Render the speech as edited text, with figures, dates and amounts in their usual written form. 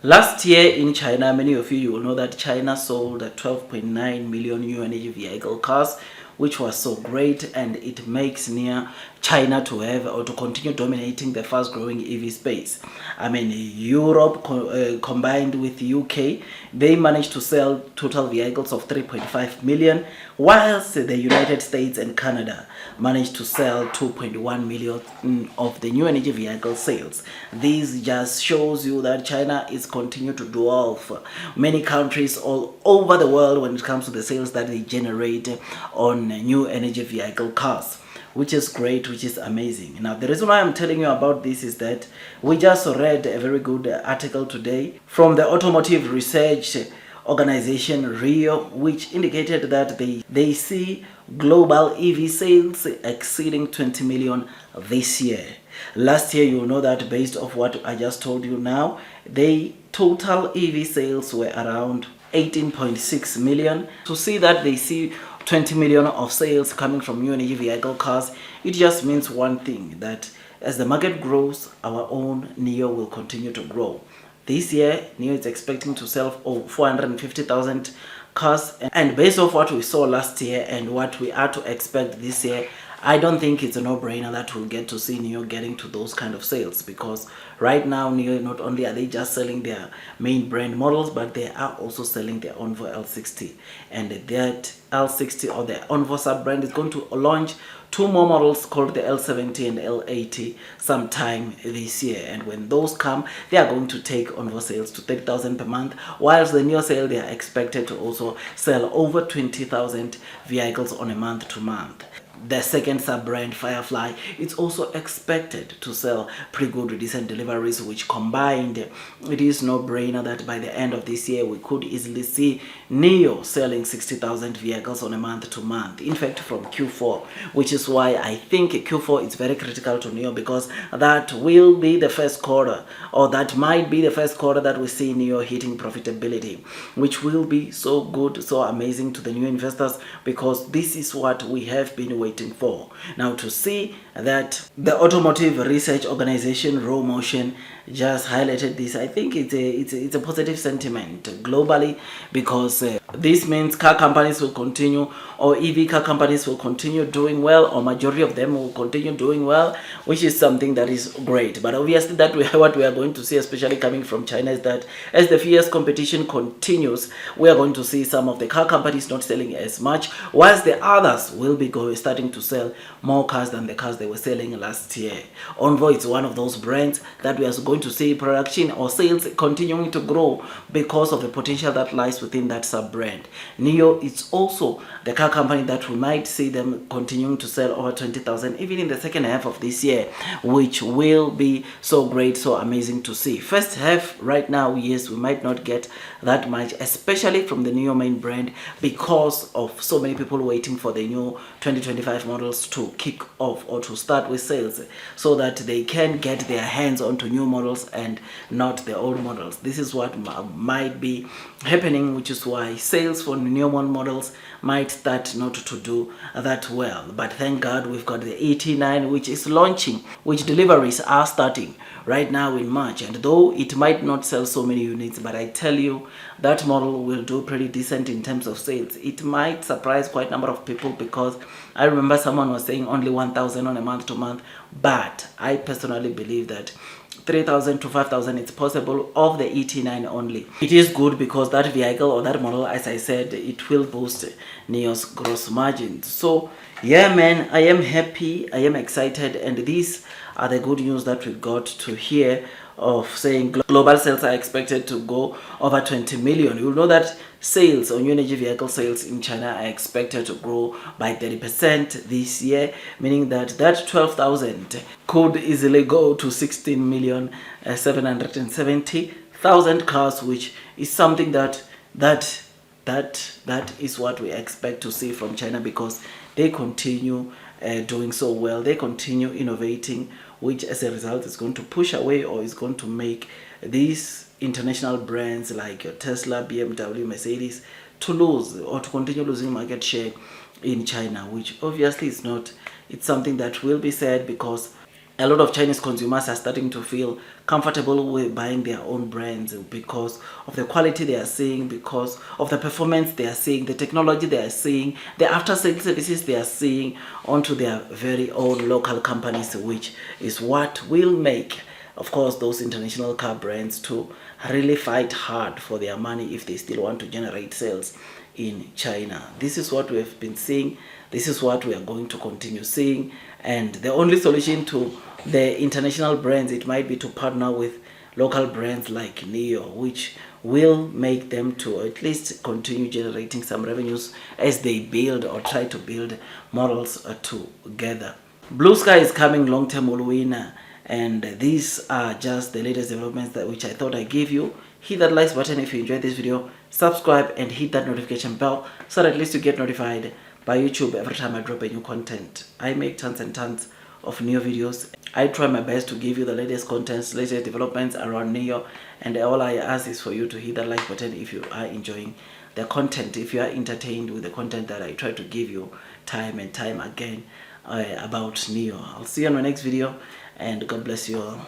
Last year in China, many of you will know that China sold 12.9 million new energy vehicle cars, which was so great, and it makes near China to have or to continue dominating the fast growing EV space. I mean, Europe combined with UK, they managed to sell total vehicles of 3.5 million, whilst the United States and Canada managed to sell 2.1 million of the new energy vehicle sales. This just shows you that China is continue to dwarf many countries all over the world when it comes to the sales that they generate on new energy vehicle cars, which is great, which is amazing. Now, the reason why I'm telling you about this is that we just read a very good article today from the automotive research organization Rho, which indicated that they see global EV sales exceeding 20 million this year. Last year, you know that based off what I just told you now, the total EV sales were around 18.6 million. To see that they see 20 million of sales coming from new energy vehicle cars, it just means one thing, that as the market grows, our own NEO will continue to grow. This year, NEO is expecting to sell 450,000 cars, and based off what we saw last year and what we are to expect this year, I don't think it's a no-brainer that we'll get to see NEO getting to those kind of sales, because right now NEO, not only are they just selling their main brand models, but they are also selling their Onvo L60, and that L60 or the Onvo sub-brand is going to launch two more models called the L70 and L80 sometime this year, and when those come, they are going to take Onvo sales to 30,000 per month, whilst the NEO sale, they are expected to also sell over 20,000 vehicles on a month-to-month. The second sub-brand, Firefly, it's also expected to sell pretty good decent deliveries, which combined, it is no-brainer that by the end of this year we could easily see NEO selling 60,000 vehicles on a month-to-month, in fact from Q4, which is why I think Q4 is very critical to NEO, because that will be the first quarter, or that might be the first quarter that we see NEO hitting profitability, which will be so good, so amazing to the new investors, because this is what we have been waiting for. Now, to see that the automotive research organization Rho Motion just highlighted this, I think it's a positive sentiment globally, because this means car companies will continue, or EV car companies will continue doing well, or majority of them will continue doing well, which is something that is great. But obviously that what we are going to see, especially coming from China, is that as the fierce competition continues, we are going to see some of the car companies not selling as much, whilst the others will be starting to sell more cars than the cars they were selling last year. Onvo is one of those brands that we are going to see production or sales continuing to grow because of the potential that lies within that sub-brand. NEO is also the car company that we might see them continuing to sell over 20,000 even in the second half of this year, which will be so great, so amazing to see. First half right now, yes, we might not get that much, especially from the NEO main brand, because of so many people waiting for the new 2025 models to kick off or to start with sales, so that they can get their hands onto new models and not the old models. This is what might be happening, which is why sales for new models might start not to do that well. But thank God we've got the 89, which is launching, which deliveries are starting right now in March, and though it might not sell so many units, but I tell you that model will do pretty decent in terms of sales. It might surprise quite a number of people, because I remember someone was saying only 1,000 on a month-to-month, but I personally believe that 3,000 to 5,000 it's possible of the 89 only. It is good because that vehicle or that model, as I said, it will boost NEO's gross margins. So yeah, man, I am happy, I am excited, and these are the good news that we got to hear, of saying global sales are expected to go over 20 million. You will know that sales or new energy vehicle sales in China are expected to grow by 30% this year, meaning that 12,000 could easily go to 16,770,000 cars, which is something that is what we expect to see from China, because they continue doing so well, they continue innovating, which as a result is going to push away, or is going to make these international brands like your Tesla, BMW, Mercedes to lose or to continue losing market share in China, which obviously is not, it's something that will be said, because a lot of Chinese consumers are starting to feel comfortable with buying their own brands because of the quality they are seeing, because of the performance they are seeing, the technology they are seeing, the after-sales services they are seeing onto their very own local companies, which is what will make, of course, those international car brands to really fight hard for their money if they still want to generate sales in China. This is what we have been seeing. This is what we are going to continue seeing. And the only solution to the international brands, it might be to partner with local brands like NIO, which will make them to at least continue generating some revenues as they build or try to build models together. Blue Sky is coming long-term winner, and these are just the latest developments that which I thought I gave you. Hit that like button if you enjoyed this video, subscribe and hit that notification bell so that at least you get notified by YouTube every time I drop a new content. I make tons and tons of new videos. I try my best to give you the latest contents, latest developments around NEO, and all I ask is for you to hit that like button if you are enjoying the content, if you are entertained with the content that I try to give you time and time again about NEO. I'll see you on my next video, and God bless you all.